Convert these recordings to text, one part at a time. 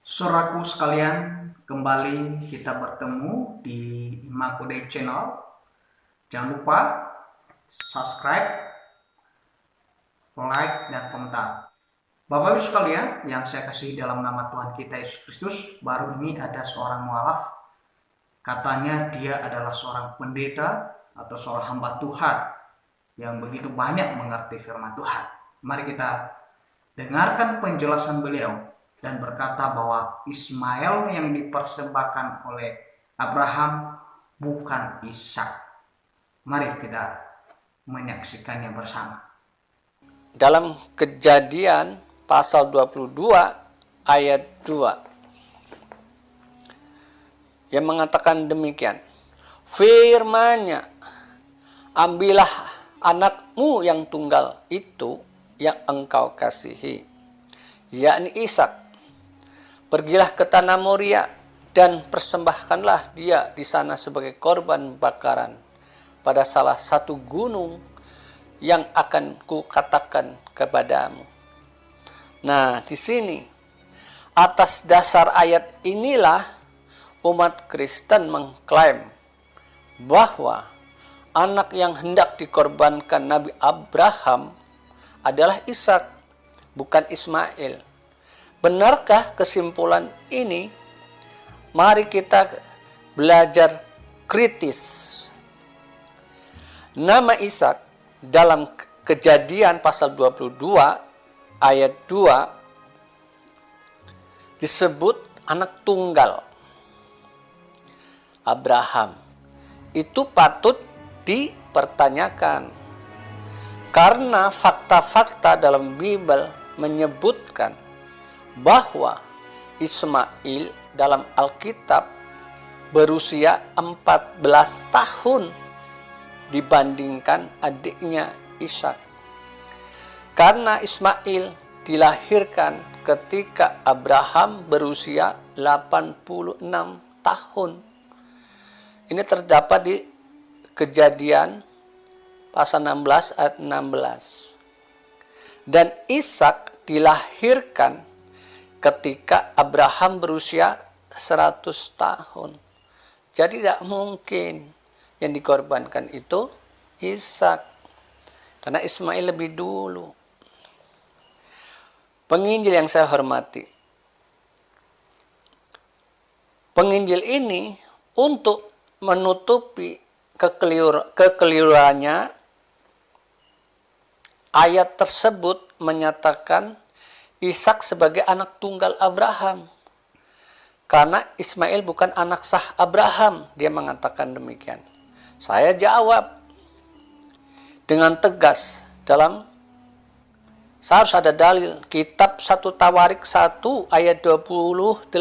Saudaraku sekalian, kembali kita bertemu di Imakode Channel. Jangan lupa subscribe, like, dan komentar. Bapak Ibu sekalian yang saya kasih dalam nama Tuhan kita Yesus Kristus, baru ini ada seorang mualaf. Katanya dia adalah seorang pendeta atau seorang hamba Tuhan yang begitu banyak mengerti firman Tuhan. Mari kita dengarkan penjelasan beliau dan berkata bahwa Ismail yang dipersembahkan oleh Abraham bukan Ishak. Mari kita menyaksikannya bersama. Dalam Kejadian pasal 22 ayat 2 yang mengatakan demikian. Firman-Nya, ambillah anakmu yang tunggal itu yang engkau kasihi, yakni Ishak. Pergilah ke tanah Moria dan persembahkanlah dia di sana sebagai korban bakaran pada salah satu gunung yang akan kukatakan kepadamu. Nah, di sini atas dasar ayat inilah umat Kristen mengklaim bahwa anak yang hendak dikorbankan Nabi Abraham adalah Ishak, bukan Ismail. Benarkah kesimpulan ini? Mari kita belajar kritis. Nama Ishak dalam Kejadian pasal 22 ayat 2 disebut anak tunggal Abraham. Itu patut dipertanyakan karena fakta-fakta dalam Bible menyebutkan bahwa Ismail dalam Alkitab berusia 14 tahun dibandingkan adiknya Ishak. Karena Ismail dilahirkan ketika Abraham berusia 86 tahun. Ini terdapat di Kejadian pasal 16 ayat 16. Dan Ishak dilahirkan ketika Abraham berusia 100 tahun. Jadi tidak mungkin yang dikorbankan itu Ishak, karena Ismail lebih dulu. Penginjil yang saya hormati, penginjil ini untuk menutupi kekeliruannya, ayat tersebut menyatakan Ishak sebagai anak tunggal Abraham. Karena Ismail bukan anak sah Abraham, dia mengatakan demikian. Saya jawab dengan tegas saya harus ada dalil. Kitab 1 Tawarik 1 ayat 28.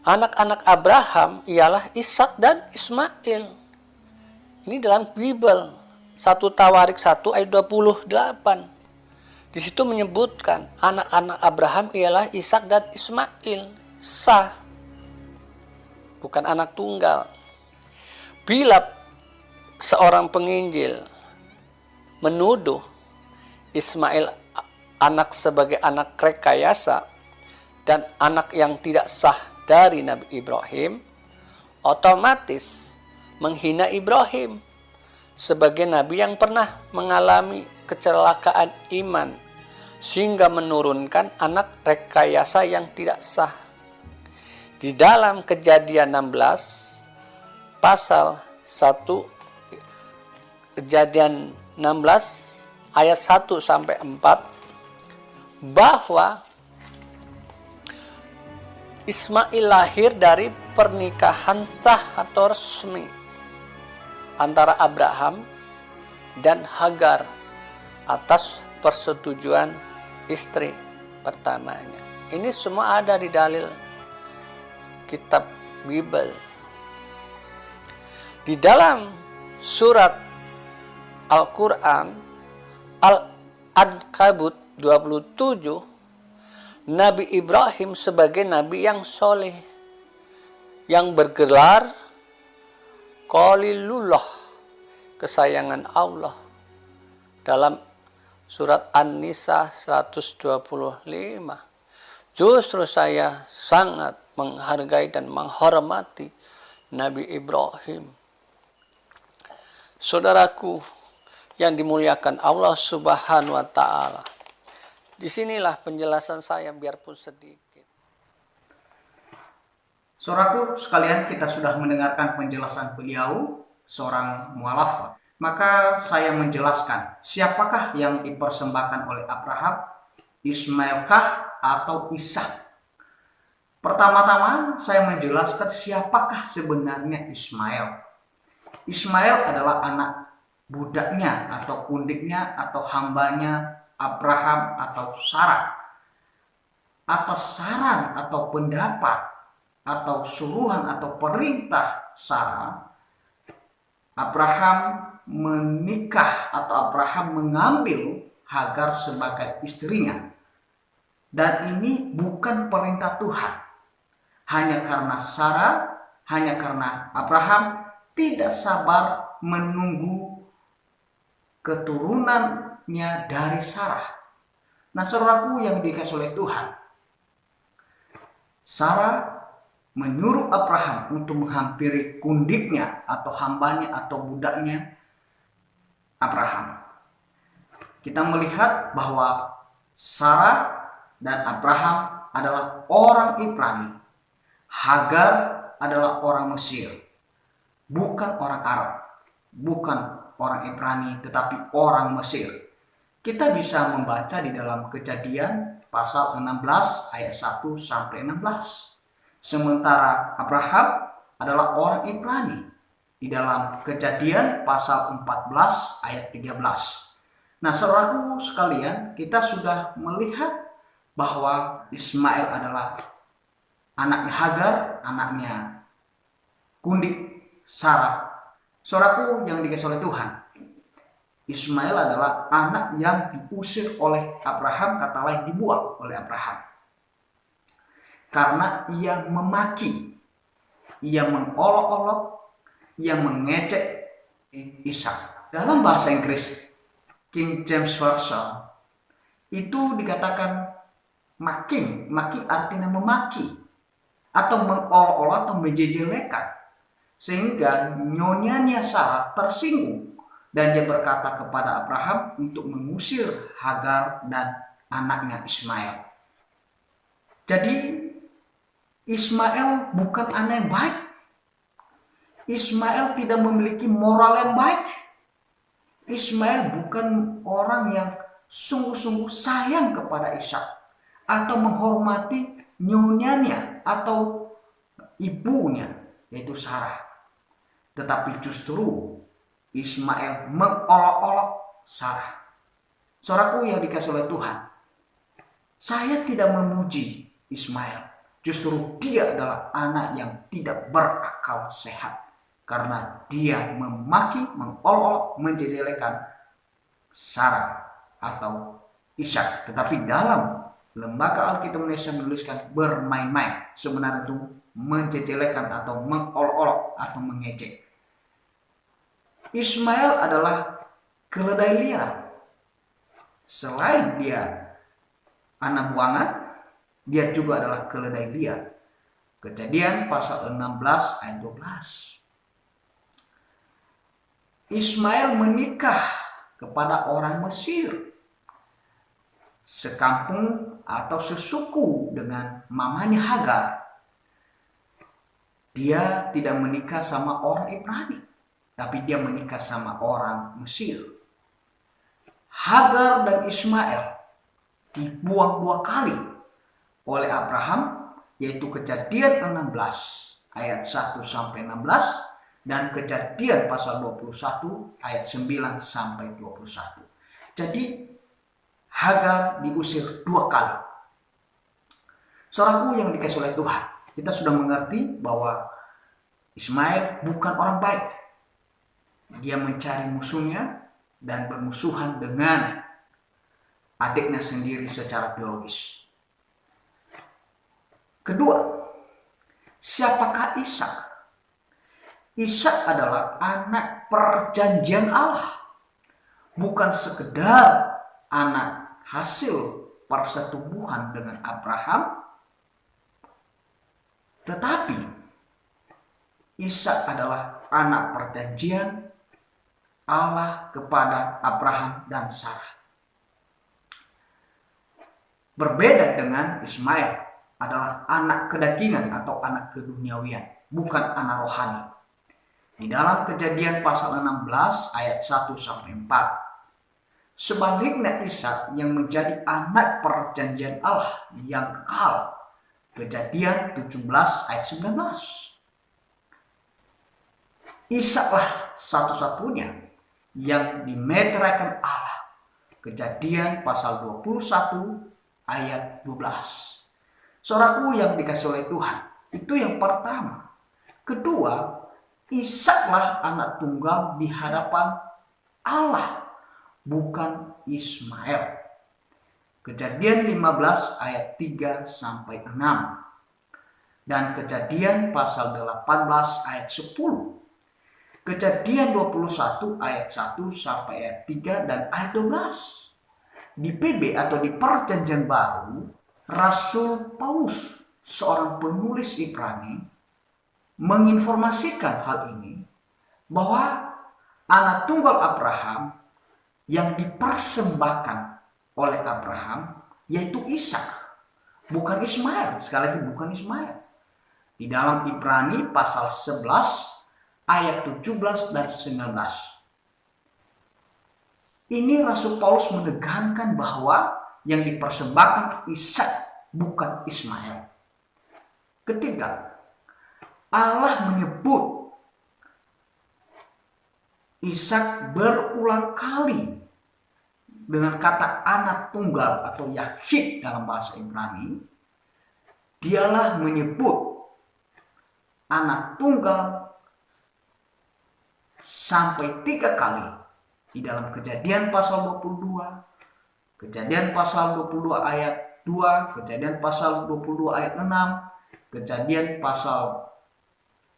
Anak-anak Abraham ialah Ishak dan Ismail. Ini dalam Bible. 1 Tawarik 1 ayat 28. Di situ menyebutkan anak-anak Abraham ialah Ishak dan Ismail. Sah. Bukan anak tunggal. Bila seorang penginjil menuduh Ismail anak sebagai anak rekayasa dan anak yang tidak sah dari Nabi Ibrahim, otomatis menghina Ibrahim sebagai nabi yang pernah mengalami kecelakaan iman sehingga menurunkan anak rekayasa yang tidak sah. Di dalam Kejadian 16 pasal 1, Kejadian 16 ayat 1 sampai 4, bahwa Ismail lahir dari pernikahan sah atau resmi antara Abraham dan Hagar atas persetujuan istri pertamanya. Ini semua ada di dalil kitab Bible. Di dalam surat Al-Quran Al-Ankabut 27, Nabi Ibrahim sebagai nabi yang soleh, yang bergelar Khalilullah, kesayangan Allah. Dalam surat An-Nisa 125. Justru saya sangat menghargai dan menghormati Nabi Ibrahim. Saudaraku yang dimuliakan Allah Subhanahu wa Ta'ala, disinilah penjelasan saya biarpun sedikit. Saudaraku sekalian, kita sudah mendengarkan penjelasan beliau, seorang mualaf. Maka saya menjelaskan siapakah yang dipersembahkan oleh Abraham, Ismailkah atau Ishak. Pertama-tama saya menjelaskan siapakah sebenarnya Ismail. Ismail adalah anak budaknya atau kundiknya atau hambanya Abraham atau Sarah. Atas saran atau pendapat atau suruhan atau perintah Sarah, Abraham menikah atau Abraham mengambil Hagar sebagai istrinya. Dan ini bukan perintah Tuhan. Hanya karena Sarah, hanya karena Abraham tidak sabar menunggu keturunannya dari Sarah. Nah, saudaraku yang dikasihi oleh Tuhan, Sarah menyuruh Abraham untuk menghampiri kundiknya atau hambanya atau budaknya Abraham. Kita melihat bahwa Sarah dan Abraham adalah orang Ibrani. Hagar adalah orang Mesir. Bukan orang Arab, bukan orang Ibrani, tetapi orang Mesir. Kita bisa membaca di dalam Kejadian pasal 16 ayat 1 sampai 16. Sementara Abraham adalah orang Ibrani di dalam Kejadian pasal 14 ayat 13. Nah, saudaraku sekalian, kita sudah melihat bahwa Ismail adalah anaknya Hagar, anaknya kundik Sarah. Saudaraku yang dikasihi oleh Tuhan, Ismail adalah anak yang diusir oleh Abraham, kata lain dibuang oleh Abraham. Karena ia memaki, ia mengolok-olok, ia mengecek Ishak. Dalam bahasa Inggris, King James Version, itu dikatakan maki artinya memaki, atau mengolok-olok atau menjejelekan. Sehingga nyonyanya Sarah tersinggung dan dia berkata kepada Abraham untuk mengusir Hagar dan anaknya Ismail. Jadi Ismail bukan anak yang baik. Ismail tidak memiliki moral yang baik. Ismail bukan orang yang sungguh-sungguh sayang kepada Ishak atau menghormati nyonyanya atau ibunya, yaitu Sarah. Tetapi justru Ismail mengolok-olok Sarah. Saudaraku yang dikasihi oleh Tuhan, saya tidak memuji Ismail. Justru dia adalah anak yang tidak berakal sehat. Karena dia memaki, mengolok-olok, menjejelekan Sarah atau Ishak. Tetapi dalam Lembaga Alkitab Indonesia menuliskan bermain-main. Sebenarnya itu menjejelekan atau mengolok-olok atau mengejek. Ismail adalah keledai liar. Selain dia anak buangan, dia juga adalah keledai liar. Kejadian pasal 16 ayat 12. Ismail menikah kepada orang Mesir, sekampung atau sesuku dengan mamanya Hagar. Dia tidak menikah sama orang Ibrani, tapi dia menikah sama orang Mesir. Hagar dan Ismail dibuang 2 kali oleh Abraham, yaitu Kejadian 16 ayat 1 sampai 16 dan Kejadian pasal 21 ayat 9 sampai 21. Jadi Hagar diusir 2 kali. Saudaraku yang dikasihi oleh Tuhan, kita sudah mengerti bahwa Ismail bukan orang baik. Dia mencari musuhnya dan bermusuhan dengan adiknya sendiri secara biologis. Kedua, siapakah Ishak? Ishak adalah anak perjanjian Allah. Bukan sekedar anak hasil persetubuhan dengan Abraham, tetapi Ishak adalah anak perjanjian Allah kepada Abraham dan Sarah. Berbeda dengan Ismail, adalah anak kedagingan atau anak keduniawian, bukan anak rohani. Di dalam Kejadian pasal 16 ayat 1 sampai 4. Sebaliknya Ishak yang menjadi anak perjanjian Allah yang kekal. Kejadian 17 ayat 19. Ishaklah satu-satunya yang dimeteraikan Allah. Kejadian pasal 21 ayat 12. Saudaraku yang dikasih oleh Tuhan, itu yang pertama. Kedua, Ishaklah anak tunggal di hadapan Allah, bukan Ismail. Kejadian 15 ayat 3 sampai 6. Dan Kejadian pasal 18 ayat 10. Kejadian 21 ayat 1 sampai ayat 3 dan ayat 12. Di PB atau di Perjanjian Baru, Rasul Paulus, seorang penulis Ibrani, menginformasikan hal ini bahwa anak tunggal Abraham yang dipersembahkan oleh Abraham yaitu Ishak, bukan Ismail. Sekali lagi, bukan Ismail. Di dalam Ibrani pasal 11 ayat 17 dan 19. Ini Rasul Paulus menekankan bahwa yang dipersembahkan Ishak, bukan Ismail. Ketiga, Allah menyebut Ishak berulang kali dengan kata anak tunggal atau Yahid dalam bahasa Ibrani. Dialah menyebut anak tunggal sampai 3 kali di dalam Kejadian pasal 22, Kejadian pasal 22 ayat 2, Kejadian pasal 22 ayat 6, Kejadian pasal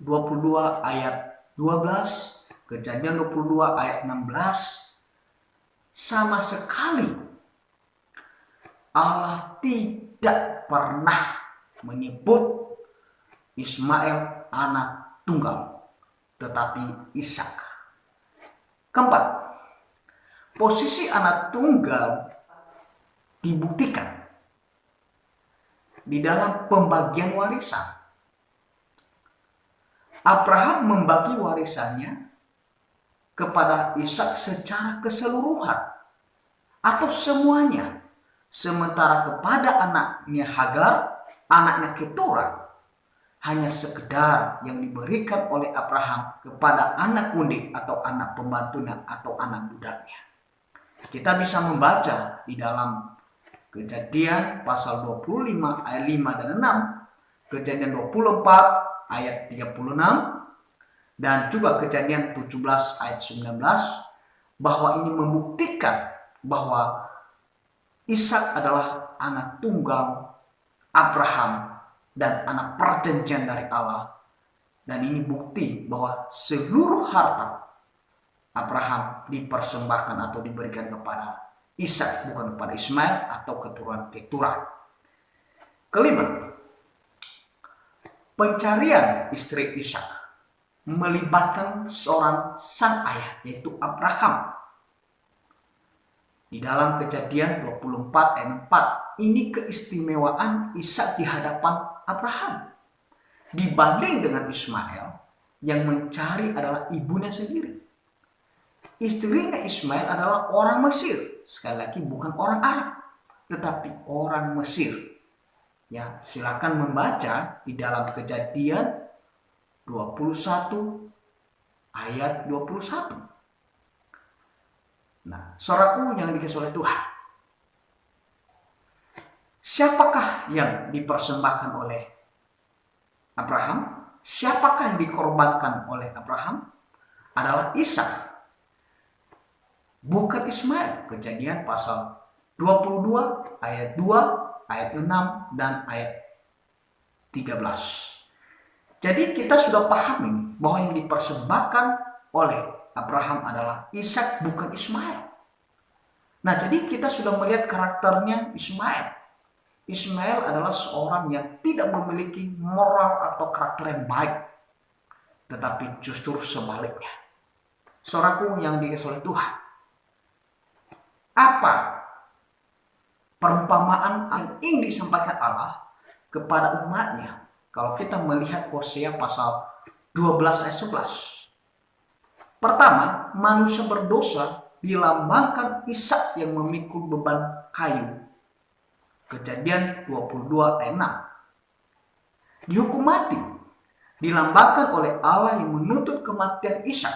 22 ayat 12, Kejadian 22 ayat 16. Sama sekali Allah tidak pernah menyebut Ismail anak tunggal, tetapi Ishak. Keempat, posisi anak tunggal dibuktikan di dalam pembagian warisan. Abraham membagi warisannya kepada Ishak secara keseluruhan atau semuanya, sementara kepada anaknya Hagar, anaknya Ketura, hanya sekedar yang diberikan oleh Abraham kepada anak kundik atau anak pembantunya atau anak budaknya. Kita bisa membaca di dalam Kejadian pasal 25 ayat 5 dan 6, Kejadian 24 ayat 36, dan juga Kejadian 17 ayat 19, bahwa ini membuktikan bahwa Ishak adalah anak tunggal Abraham dan anak perjanjian dari Allah. Dan ini bukti bahwa seluruh harta Abraham dipersembahkan atau diberikan kepada Ishak, bukan kepada Ismail atau keturunan Ketura. Kelima, pencarian istri Ishak melibatkan seorang sang ayah, yaitu Abraham. Di dalam Kejadian 24 ayat 4, ini keistimewaan Ishak di hadapan Abraham dibanding dengan Ismail yang mencari adalah ibunya sendiri. Istrinya Ismail adalah orang Mesir, sekali lagi bukan orang Arab, tetapi orang Mesir. Ya, silakan membaca di dalam Kejadian 21 ayat 21. Nah, saudaraku yang dikasihi oleh Tuhan, siapakah yang dipersembahkan oleh Abraham? Siapakah yang dikorbankan oleh Abraham? Adalah Ishak, bukan Ismail. Kejadian pasal 22 ayat 2, ayat 6 dan ayat 13. Jadi kita sudah paham ini bahwa yang dipersembahkan oleh Abraham adalah Ishak, bukan Ismail. Nah, jadi kita sudah melihat karakternya Ismail. Ismail adalah seorang yang tidak memiliki moral atau karakter yang baik, tetapi justru sebaliknya. Saudaraku yang dikasihi oleh Tuhan, apa perumpamaan yang ingin disampaikan Allah kepada umatnya? Kalau kita melihat Hosea pasal 12 ayat 11. Pertama, manusia berdosa dilambangkan Ishak yang memikul beban kayu. Kejadian 22 ayat 6. Dihukum mati dilambangkan oleh Allah yang menuntut kematian Ishak.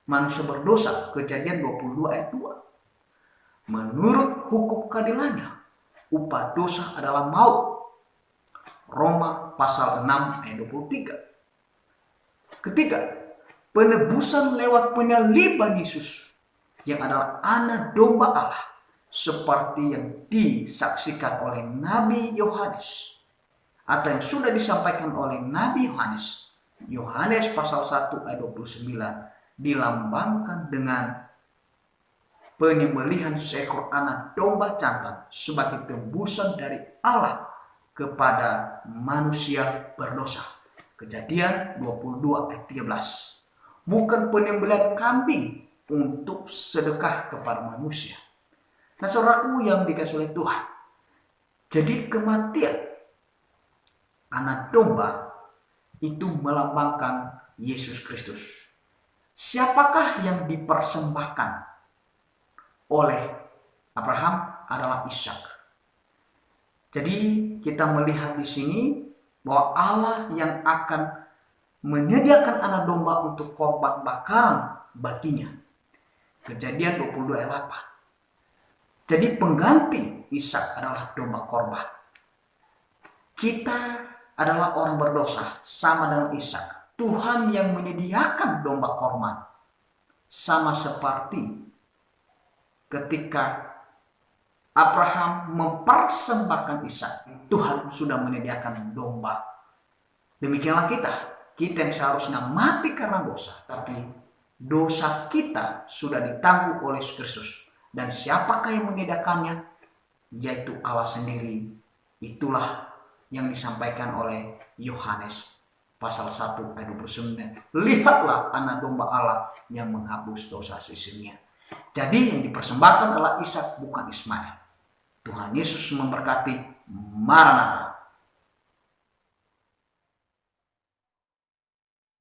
Manusia berdosa, Kejadian 22 ayat 2. Menurut hukum keadilannya, upah dosa adalah maut. Roma pasal 6 ayat 23. Ketiga, penebusan lewat penyaliban Yesus yang adalah anak domba Allah, seperti yang disaksikan oleh Nabi Yohanes atau yang sudah disampaikan oleh Nabi Yohanes. Yohanes pasal 1 ayat 29 dilambangkan dengan penyembelihan seekor anak domba jantan sebagai tebusan dari Allah kepada manusia berdosa. Kejadian 22 ayat 13. Bukan penyembelihan kambing untuk sedekah kepada manusia. Nah, saudaraku yang dikasihi oleh Tuhan, jadi kematian anak domba itu melambangkan Yesus Kristus. Siapakah yang dipersembahkan oleh Abraham adalah Ishak. Jadi kita melihat di sini bahwa Allah yang akan menyediakan anak domba untuk korban bakaran baginya. Kejadian 22 ayat 8. Jadi pengganti Ishak adalah domba korban. Kita adalah orang berdosa sama dengan Ishak. Tuhan yang menyediakan domba korban. Sama seperti ketika Abraham mempersembahkan Ishak, Tuhan sudah menyediakan domba. Demikianlah kita yang seharusnya mati karena dosa, tapi dosa kita sudah ditanggung oleh Yesus Kristus. Dan siapakah yang menyediakannya? Yaitu Allah sendiri. Itulah yang disampaikan oleh Yohanes pasal 1 ayat 29. Lihatlah anak domba Allah yang menghapus dosa sesungguhnya. Jadi yang dipersembahkan adalah Ishak, bukan Ismail. Tuhan Yesus memberkati. Maranatha.